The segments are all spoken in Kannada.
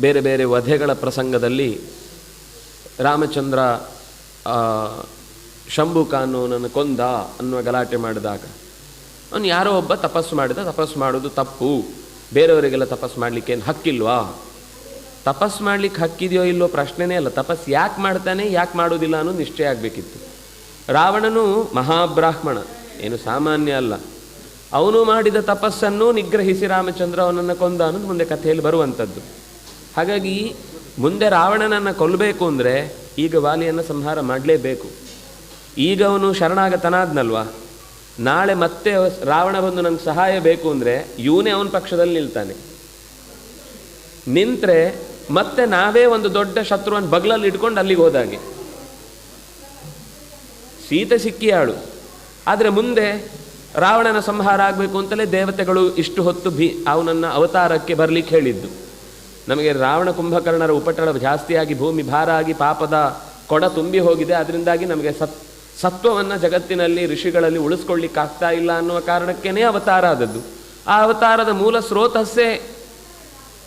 ಬೇರೆ ಬೇರೆ ವಧೆಗಳ ಪ್ರಸಂಗದಲ್ಲಿ ರಾಮಚಂದ್ರ ಶಂಭುಕಾನೂನನ್ನು ಕೊಂದ ಅನ್ನುವ ಗಲಾಟೆ ಮಾಡಿದಾಗ ಅವನು ಯಾರೋ ಒಬ್ಬ ತಪಸ್ಸು ಮಾಡಿದ, ತಪಸ್ಸು ಮಾಡೋದು ತಪ್ಪು, ಬೇರೆಯವರಿಗೆಲ್ಲ ತಪಸ್ಸು ಮಾಡಲಿಕ್ಕೆ ಏನು ಹಕ್ಕಿಲ್ವಾ? ತಪಸ್ಸು ಮಾಡಲಿಕ್ಕೆ ಹಕ್ಕಿದೆಯೋ ಇಲ್ಲೋ ಪ್ರಶ್ನೆನೇ ಅಲ್ಲ, ತಪಸ್ಸು ಯಾಕೆ ಮಾಡ್ತಾನೆ ಯಾಕೆ ಮಾಡೋದಿಲ್ಲ ಅನ್ನೋದು ನಿಶ್ಚಯ ಆಗಬೇಕಿತ್ತು. ರಾವಣನು ಮಹಾಬ್ರಾಹ್ಮಣ, ಏನು ಸಾಮಾನ್ಯ ಅಲ್ಲ. ಅವನು ಮಾಡಿದ ತಪಸ್ಸನ್ನು ನಿಗ್ರಹಿಸಿ ರಾಮಚಂದ್ರ ಅವನನ್ನು ಕೊಂದ ಅನ್ನೋದು ಮುಂದೆ ಕಥೆಯಲ್ಲಿ ಬರುವಂಥದ್ದು. ಹಾಗಾಗಿ ಮುಂದೆ ರಾವಣನನ್ನು ಕೊಲ್ಲಬೇಕು ಅಂದರೆ ಈಗ ವಾಲಿಯನ್ನು ಸಂಹಾರ ಮಾಡಲೇಬೇಕು. ಈಗ ಅವನು ಶರಣಾಗತನಾದ್ನಲ್ವ, ನಾಳೆ ಮತ್ತೆ ರಾವಣ ಬಂದು ನಂಗೆ ಸಹಾಯ ಬೇಕು ಅಂದರೆ ಇವನೇ ಅವನ ಪಕ್ಷದಲ್ಲಿ ನಿಲ್ತಾನೆ. ನಿಂತರೆ ಮತ್ತೆ ನಾವೇ ಒಂದು ದೊಡ್ಡ ಶತ್ರುವನ್ನು ಬಗ್ಲಲ್ಲಿ ಇಟ್ಕೊಂಡು ಅಲ್ಲಿಗೆ ಹೋದಾಗೆ. ಸೀತೆ ಸಿಕ್ಕಿಯಾಳು, ಆದರೆ ಮುಂದೆ ರಾವಣನ ಸಂಹಾರ ಆಗಬೇಕು ಅಂತಲೇ ದೇವತೆಗಳು ಇಷ್ಟು ಹೊತ್ತು ಅವನನ್ನು ಅವತಾರಕ್ಕೆ ಬರಲಿಕ್ಕೆ ಹೇಳಿದ್ದು. ನಮಗೆ ರಾವಣ ಕುಂಭಕರ್ಣರ ಉಪಟಳ ಜಾಸ್ತಿಯಾಗಿ ಭೂಮಿ ಭಾರ ಆಗಿ ಪಾಪದ ಕೊಡ ತುಂಬಿ ಹೋಗಿದೆ. ಅದರಿಂದಾಗಿ ನಮಗೆ ಸತ್ವವನ್ನು ಜಗತ್ತಿನಲ್ಲಿ ಋಷಿಗಳಲ್ಲಿ ಉಳಿಸ್ಕೊಳ್ಳಿಕ್ಕಾಗ್ತಾ ಇಲ್ಲ ಅನ್ನುವ ಕಾರಣಕ್ಕೇ ಅವತಾರ ಆದದ್ದು. ಆ ಅವತಾರದ ಮೂಲ ಸ್ರೋತಸ್ಸೇ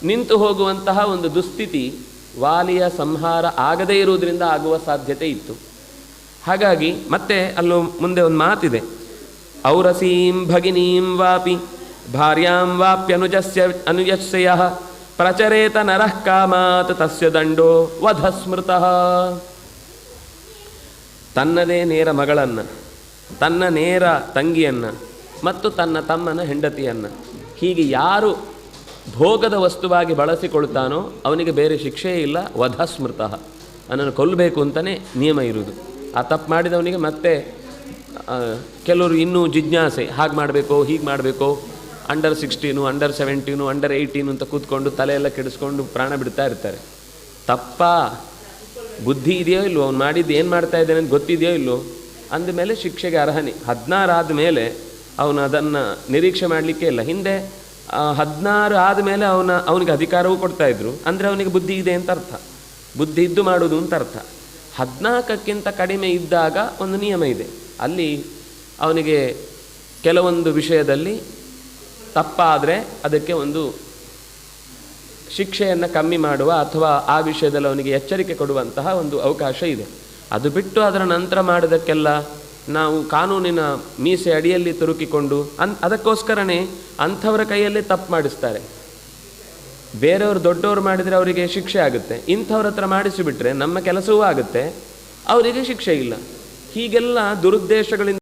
ನಿಂತು ಹೋಗುವಂತಹ ಒಂದು ದುಸ್ಥಿತಿ ವಾಲಿಯ ಸಂಹಾರ ಆಗದೇ ಇರುವುದರಿಂದ ಆಗುವ ಸಾಧ್ಯತೆ ಇತ್ತು. ಹಾಗಾಗಿ ಮತ್ತೆ ಅಲ್ಲೂ ಮುಂದೆ ಒಂದು ಮಾತಿದೆ, ಔರಸೀಂ ಭಗಿನೀಂ ವಾಪಿ ಭಾರ್ಯಾಂ ವಾಪ್ಯನುಜಸ್ಯ ಪ್ರಚರೇತ ನರಃ ಕಾಮಾತ್ ತಸ್ಯ ದಂಡೋ ವಧ ಸ್ಮೃತಃ. ತನ್ನದೇ ನೇರ ಮಗಳನ್ನು, ತನ್ನ ನೇರ ತಂಗಿಯನ್ನು ಮತ್ತು ತನ್ನ ತಮ್ಮನ ಹೆಂಡತಿಯನ್ನು ಹೀಗೆ ಯಾರು ಭೋಗದ ವಸ್ತುವಾಗಿ ಬಳಸಿಕೊಳ್ತಾನೋ ಅವನಿಗೆ ಬೇರೆ ಶಿಕ್ಷೆಯೇ ಇಲ್ಲ, ವಧ ಸ್ಮೃತಃ, ನನ್ನನ್ನು ಕೊಲ್ಲಬೇಕು ಅಂತಲೇ ನಿಯಮ ಇರುವುದು. ಆ ತಪ್ಪು ಮಾಡಿದವನಿಗೆ ಮತ್ತೆ ಕೆಲವರು ಇನ್ನೂ ಜಿಜ್ಞಾಸೆ, ಹಾಗೆ ಮಾಡಬೇಕೋ ಹೀಗೆ ಮಾಡಬೇಕೋ, ಅಂಡರ್ 16, ಅಂಡರ್ 17, ಅಂಡರ್ 18 ಅಂತ ಕೂತ್ಕೊಂಡು ತಲೆಯೆಲ್ಲ ಕೆಡಿಸ್ಕೊಂಡು ಪ್ರಾಣ ಬಿಡ್ತಾ ಇರ್ತಾರೆ. ತಪ್ಪ ಬುದ್ಧಿ ಇದೆಯೋ ಇಲ್ವೋ, ಅವ್ನು ಮಾಡಿದ್ದು ಏನು ಮಾಡ್ತಾ ಇದ್ದಾನೆ ಅಂತ ಗೊತ್ತಿದೆಯೋ ಇಲ್ವೋ, ಅಂದಮೇಲೆ ಶಿಕ್ಷೆಗೆ ಅರ್ಹನೆ. 16 ಆದಮೇಲೆ ಅವನು ಅದನ್ನು ನಿರೀಕ್ಷೆ ಮಾಡಲಿಕ್ಕೆ ಇಲ್ಲ. ಹಿಂದೆ 16 ಆದಮೇಲೆ ಅವನಿಗೆ ಅಧಿಕಾರವೂ ಕೊಡ್ತಾಯಿದ್ರು, ಅಂದರೆ ಅವನಿಗೆ ಬುದ್ಧಿ ಇದೆ ಅಂತ ಅರ್ಥ, ಬುದ್ಧಿ ಇದ್ದು ಮಾಡೋದು ಅಂತ ಅರ್ಥ. 14ಕ್ಕಿಂತ ಕಡಿಮೆ ಇದ್ದಾಗ ಒಂದು ನಿಯಮ ಇದೆ, ಅಲ್ಲಿ ಅವನಿಗೆ ಕೆಲವೊಂದು ವಿಷಯದಲ್ಲಿ ತಪ್ಪಾದರೆ ಅದಕ್ಕೆ ಒಂದು ಶಿಕ್ಷೆಯನ್ನು ಕಮ್ಮಿ ಮಾಡುವ ಅಥವಾ ಆ ವಿಷಯದಲ್ಲಿ ಅವನಿಗೆ ಎಚ್ಚರಿಕೆ ಕೊಡುವಂತಹ ಒಂದು ಅವಕಾಶ ಇದೆ. ಅದು ಬಿಟ್ಟು ಅದರ ನಂತರ ಮಾಡೋದಕ್ಕೆಲ್ಲ ನಾವು ಕಾನೂನಿನ ಮೀಸೆ ಅಡಿಯಲ್ಲಿ ತುರುಕಿಕೊಂಡು ಅದಕ್ಕೋಸ್ಕರನೇ ಅಂಥವರ ಕೈಯಲ್ಲೇ ತಪ್ಪು ಮಾಡಿಸ್ತಾರೆ. ಬೇರೆಯವರು ದೊಡ್ಡವರು ಮಾಡಿದರೆ ಅವರಿಗೆ ಶಿಕ್ಷೆ ಆಗುತ್ತೆ, ಇಂಥವ್ರ ಹತ್ರ ಮಾಡಿಸಿಬಿಟ್ರೆ ನಮ್ಮ ಕೆಲಸವೂ ಆಗುತ್ತೆ, ಅವರಿಗೆ ಶಿಕ್ಷೆ ಇಲ್ಲ. ಹೀಗೆಲ್ಲ ದುರುದ್ದೇಶಗಳಿಂದ